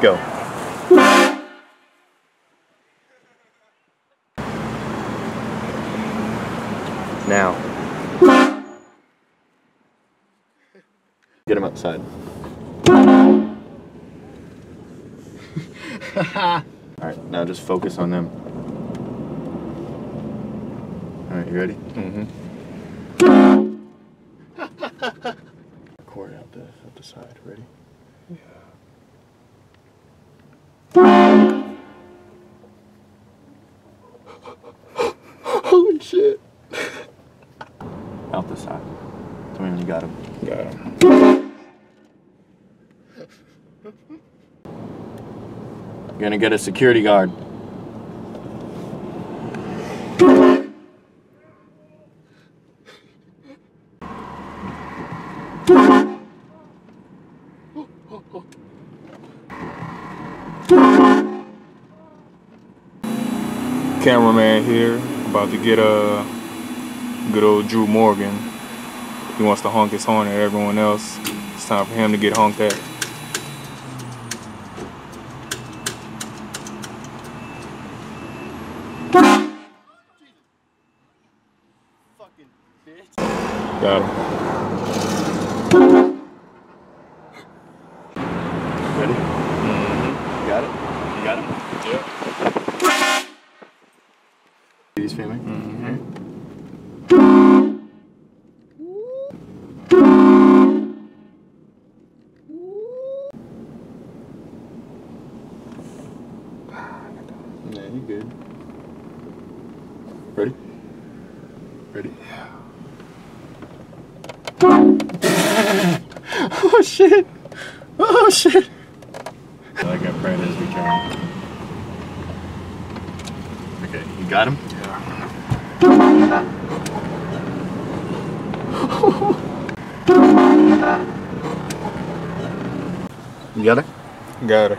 Go. Now. Get him outside. Alright, now just focus on them. Alright, you ready? Mm-hmm. Cord out the side. Ready? Yeah. Holy shit. Out the side. Tell me when you got him. Got him. You're gonna get a security guard. Cameraman here, about to get good old Drew Morgan. He wants to honk his horn at everyone else. It's time for him to get honked at. Fucking bitch. Got him. Ready? Mm-hmm. You got it? You got him? Yeah. He's filming? Mm-hmm. Yeah, you good. Ready? Ready? Yeah. Oh shit! Oh shit! Like I prayed as we can. Okay, you got him? Yeah. You got it? Got it.